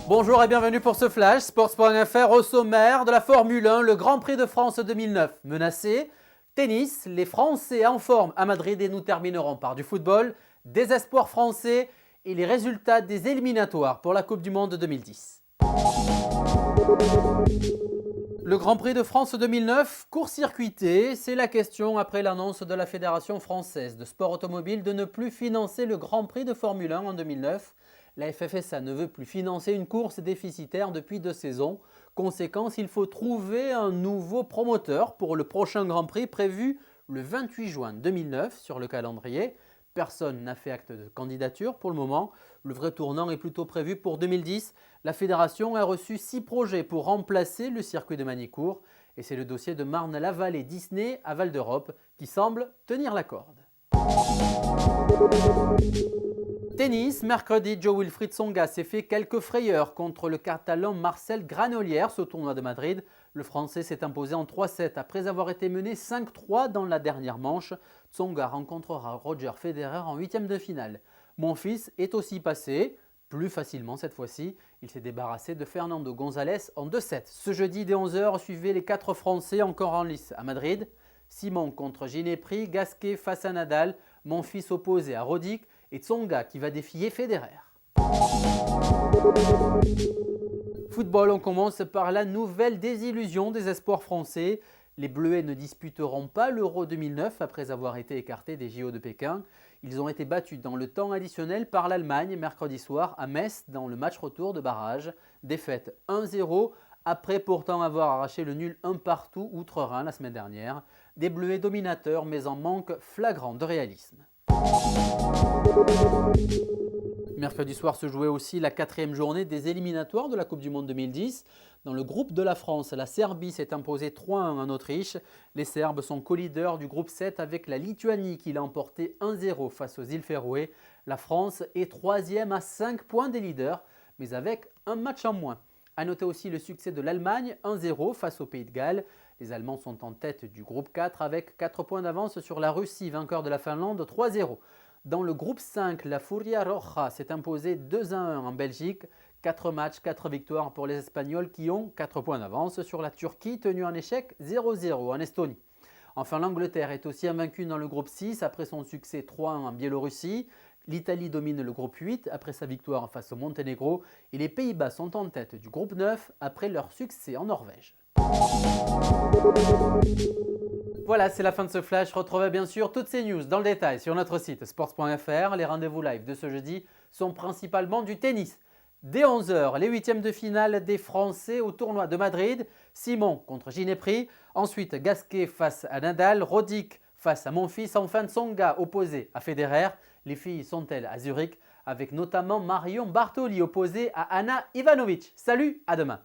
Bonjour et bienvenue pour ce flash. Sports.fr au sommaire de la Formule 1, le Grand Prix de France 2009 menacé. Tennis, les Français en forme à Madrid et nous terminerons par du football, des espoirs français et les résultats des éliminatoires pour la Coupe du Monde 2010. Le Grand Prix de France 2009, court-circuité, c'est la question après l'annonce de la Fédération française de sport automobile de ne plus financer le Grand Prix de Formule 1 en 2009. La FFSA ne veut plus financer une course déficitaire depuis 2 saisons. Conséquence, il faut trouver un nouveau promoteur pour le prochain Grand Prix prévu le 28 juin 2009 sur le calendrier. Personne n'a fait acte de candidature pour le moment. Le vrai tournant est plutôt prévu pour 2010. La fédération a reçu 6 projets pour remplacer le circuit de Magny-Cours. Et c'est le dossier de Marne-la-Vallée Disney à Val d'Europe qui semble tenir la corde. Tennis, mercredi, Jo-Wilfried Tsonga s'est fait quelques frayeurs contre le Catalan Marcel Granollers au tournoi de Madrid. Le Français s'est imposé en 3-7 après avoir été mené 5-3 dans la dernière manche. Tsonga rencontrera Roger Federer en 8e de finale. Monfils est aussi passé, plus facilement cette fois-ci. Il s'est débarrassé de Fernando González en 2-7. Ce jeudi dès 11h, suivez les 4 Français encore en lice à Madrid. Simon contre Ginepri, Gasquet face à Nadal, Monfils opposé à Roddick et Tsonga qui va défier Federer. Football, on commence par la nouvelle désillusion des espoirs français. Les Bleuets ne disputeront pas l'Euro 2009 après avoir été écartés des JO de Pékin. Ils ont été battus dans le temps additionnel par l'Allemagne mercredi soir à Metz dans le match retour de barrage. Défaite 1-0 après pourtant avoir arraché le nul 1 partout outre-Rhin la semaine dernière. Des Bleuets dominateurs mais en manque flagrant de réalisme. Mercredi soir se jouait aussi la 4e journée des éliminatoires de la Coupe du Monde 2010. Dans le groupe de la France, la Serbie s'est imposée 3-1 en Autriche. Les Serbes sont co-leaders du groupe 7 avec la Lituanie qui l'a emporté 1-0 face aux îles Féroé. La France est 3e à 5 points des leaders, mais avec un match en moins. A noter aussi le succès de l'Allemagne, 1-0 face au Pays de Galles. Les Allemands sont en tête du groupe 4 avec 4 points d'avance sur la Russie, vainqueur de la Finlande 3-0. Dans le groupe 5, la Furia Roja s'est imposée 2-1 en Belgique. 4 matchs, 4 victoires pour les Espagnols qui ont 4 points d'avance sur la Turquie tenue en échec 0-0 en Estonie. Enfin, l'Angleterre est aussi invaincue dans le groupe 6 après son succès 3-1 en Biélorussie. L'Italie domine le groupe 8 après sa victoire face au Monténégro et les Pays-Bas sont en tête du groupe 9 après leur succès en Norvège. Voilà, c'est la fin de ce flash. Retrouvez bien sûr toutes ces news dans le détail sur notre site sports.fr. Les rendez-vous live de ce jeudi sont principalement du tennis. Dès 11h, les 8e de finale des Français au tournoi de Madrid. Simon contre Ginepri. Ensuite, Gasquet face à Nadal. Roddick face à Monfils. Enfin, Tsonga opposé à Federer. Les filles sont-elles à Zurich avec notamment Marion Bartoli opposée à Ana Ivanovic. Salut, à demain.